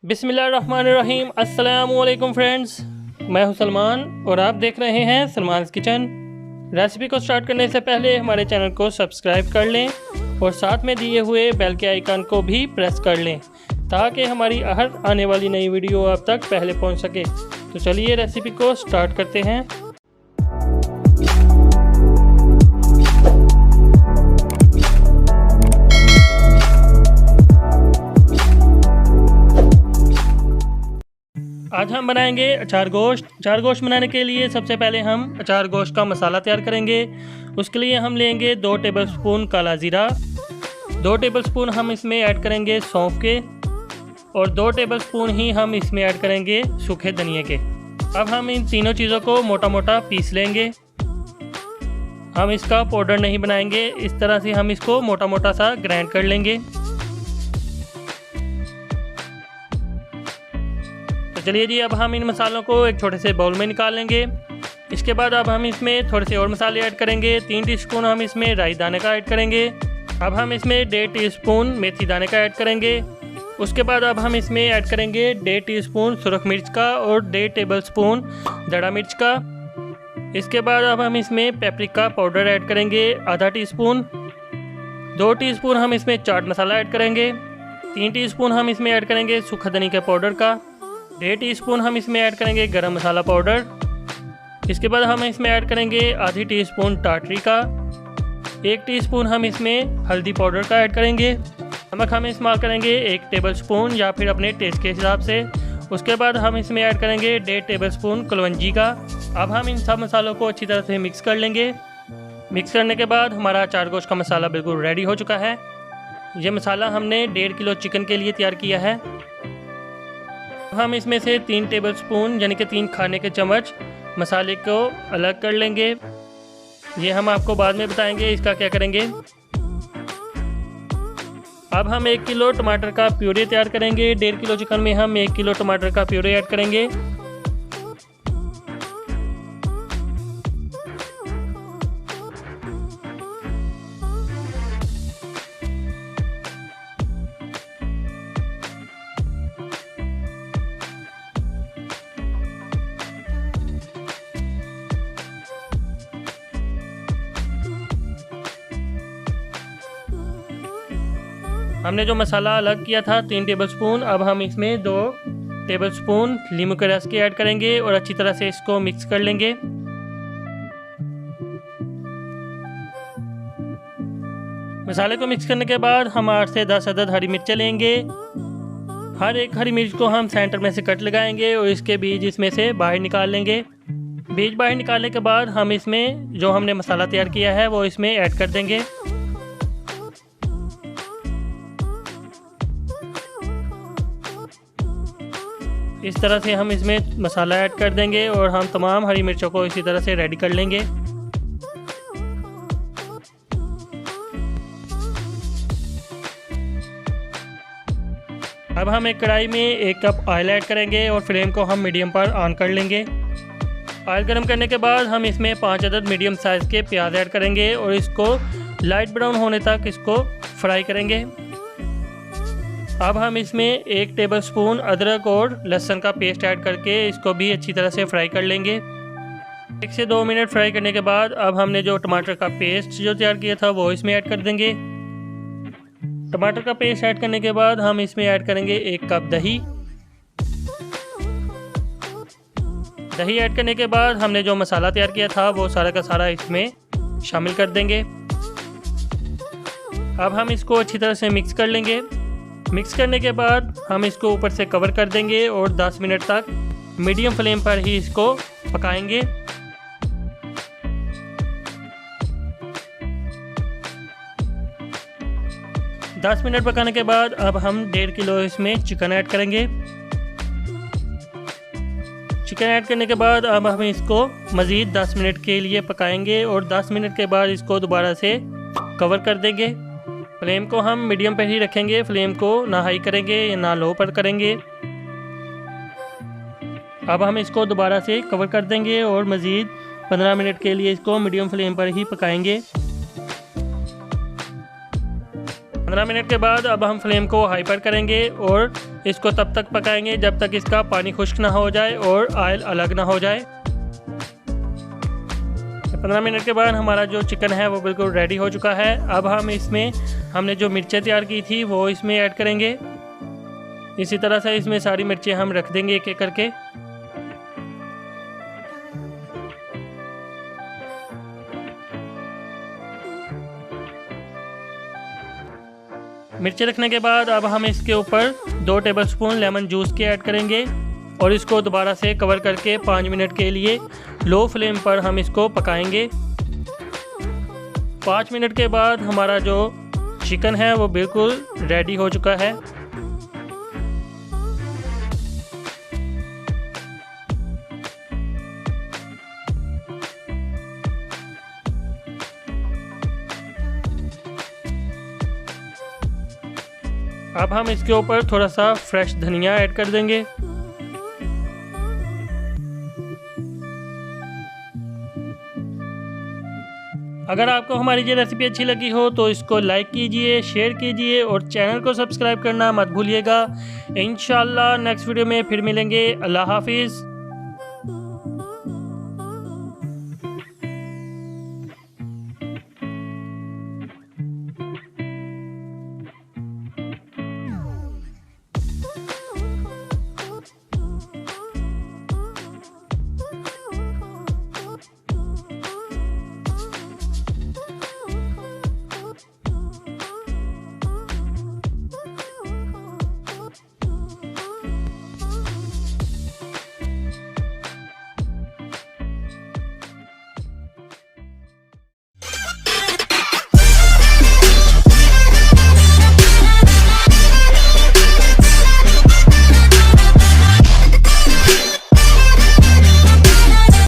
बिस्मिल्लाहिर्रहमानिर्रहीम। अस्सलामुअलैकुम फ्रेंड्स, मैं हूं सलमान और आप देख रहे हैं सलमान्स किचन। रेसिपी को स्टार्ट करने से पहले हमारे चैनल को सब्सक्राइब कर लें और साथ में दिए हुए बेल के आइकन को भी प्रेस कर लें ताकि हमारी हर आने वाली नई वीडियो आप तक पहले पहुंच सके। तो चलिए रेसिपी को स्टार्ट करते हैं। आज हम बनाएंगे अचार गोश्त। अचार गोश्त बनाने के लिए सबसे पहले हम अचार गोश्त का मसाला तैयार करेंगे। उसके लिए हम लेंगे 2 टेबलस्पून काला ज़ीरा, 2 टेबलस्पून हम इसमें ऐड करेंगे सौंफ के और 2 टेबलस्पून ही हम इसमें ऐड करेंगे सूखे धनिए के। अब हम इन तीनों चीज़ों को मोटा मोटा पीस लेंगे। हम इसका पाउडर नहीं बनाएंगे, इस तरह से हम इसको मोटा मोटा सा ग्राइंड कर लेंगे। चलिए जी, अब हम इन मसालों को एक छोटे से बाउल में निकाल लेंगे। इसके बाद अब हम इसमें थोड़े से और मसाले ऐड करेंगे। 3 टीस्पून हम इसमें राई दाने का ऐड करेंगे। अब हम इसमें 1.5 टीस्पून मेथी दाने का ऐड करेंगे। उसके बाद अब हम इसमें ऐड करेंगे 1.5 टीस्पून सुरख मिर्च का और 1.5 टेबलस्पून दड़ा मिर्च का। इसके बाद अब हम इसमें पेपरिका पाउडर ऐड करेंगे आधा टीस्पून। 2 टीस्पून हम इसमें चाट मसाला ऐड करेंगे। 3 टीस्पून हम इसमें ऐड करेंगे सूखा धनिया के पाउडर का। 1.5 टीस्पून हम इसमें ऐड करेंगे गरम मसाला पाउडर। इसके बाद हम इसमें ऐड करेंगे आधी टीस्पून टाटरी का। 1 टीस्पून हम इसमें हल्दी पाउडर का ऐड करेंगे। नमक हम इस्तेमाल करेंगे 1 टेबलस्पून या फिर अपने टेस्ट के हिसाब से। उसके बाद हम इसमें ऐड करेंगे 1.5 टेबलस्पून कलवंजी का। अब हम इन सब मसालों को अच्छी तरह से मिक्स कर लेंगे। मिक्स करने के बाद हमारा अचार गोश्त का मसाला बिल्कुल रेडी हो चुका है। ये मसाला हमने 1.5 किलो चिकन के लिए तैयार किया है। हम इसमें से 3 टेबलस्पून यानी कि 3 खाने के चम्मच मसाले को अलग कर लेंगे। ये हम आपको बाद में बताएंगे इसका क्या करेंगे। अब हम 1 किलो टमाटर का प्यूरी तैयार करेंगे। 1.5 किलो चिकन में हम 1 किलो टमाटर का प्यूरी ऐड करेंगे। हमने जो मसाला अलग किया था 3 टेबलस्पून, अब हम इसमें 2 टेबलस्पून नींबू के रस के ऐड करेंगे और अच्छी तरह से इसको मिक्स कर लेंगे। मसाले को मिक्स करने के बाद हम 8 से 10 अदद हरी मिर्चें लेंगे। हर एक हरी मिर्च को हम सेंटर में से कट लगाएंगे और इसके बीज इसमें से बाहर निकाल लेंगे। बीज बाहर निकालने के बाद हम इसमें जो हमने मसाला तैयार किया है वो इसमें ऐड कर देंगे। इस तरह से हम इसमें मसाला ऐड कर देंगे और हम तमाम हरी मिर्चों को इसी तरह से रेडी कर लेंगे। अब हम एक कढ़ाई में 1 कप ऑयल ऐड करेंगे और फ्लेम को हम मीडियम पर ऑन कर लेंगे। ऑयल गर्म करने के बाद हम इसमें 5 अदद मीडियम साइज़ के प्याज ऐड करेंगे और इसको लाइट ब्राउन होने तक इसको फ्राई करेंगे। अब हम इसमें 1 टेबलस्पून अदरक और लहसुन का पेस्ट ऐड करके इसको भी अच्छी तरह से फ्राई कर लेंगे। 1 से 2 मिनट फ्राई करने के बाद अब हमने जो टमाटर का पेस्ट जो तैयार किया था वो इसमें ऐड कर देंगे। टमाटर का पेस्ट ऐड करने के बाद हम इसमें ऐड करेंगे 1 कप दही। दही ऐड करने के बाद हमने जो मसाला तैयार किया था वो सारा का सारा इसमें शामिल कर देंगे। अब हम इसको अच्छी तरह से मिक्स कर लेंगे। मिक्स करने के बाद हम इसको ऊपर से कवर कर देंगे और 10 मिनट तक मीडियम फ्लेम पर ही इसको पकाएंगे। दस मिनट पकाने के बाद अब हम 1.5 किलो इसमें चिकन ऐड करेंगे। चिकन ऐड करने के बाद अब हम इसको मज़ीद 10 मिनट के लिए पकाएंगे और 10 मिनट के बाद इसको दोबारा से कवर कर देंगे। फ्लेम को हम मीडियम पर ही रखेंगे, फ्लेम को ना हाई करेंगे या ना लो पर करेंगे। अब हम इसको दोबारा से कवर कर देंगे और मज़ीद 15 मिनट के लिए इसको मीडियम फ्लेम पर ही पकाएंगे। 15 मिनट के बाद अब हम फ्लेम को हाई पर करेंगे और इसको तब तक पकाएंगे जब तक इसका पानी खुश्क ना हो जाए और ऑयल अलग ना हो जाए। 15 मिनट के बाद हमारा जो चिकन है वो बिल्कुल रेडी हो चुका है। अब हम इसमें हमने जो मिर्चें तैयार की थी वो इसमें ऐड करेंगे। इसी तरह से इसमें सारी मिर्चें हम रख देंगे एक एक करके। मिर्ची रखने के बाद अब हम इसके ऊपर 2 टेबलस्पून लेमन जूस के ऐड करेंगे और इसको दोबारा से कवर करके 5 मिनट के लिए लो फ्लेम पर हम इसको पकाएंगे। 5 मिनट के बाद हमारा जो चिकन है वो बिल्कुल रेडी हो चुका है। अब हम इसके ऊपर थोड़ा सा फ्रेश धनिया ऐड कर देंगे। अगर आपको हमारी ये रेसिपी अच्छी लगी हो तो इसको लाइक कीजिए, शेयर कीजिए और चैनल को सब्सक्राइब करना मत भूलिएगा। इंशाल्लाह नेक्स्ट वीडियो में फिर मिलेंगे। अल्लाह हाफिज़।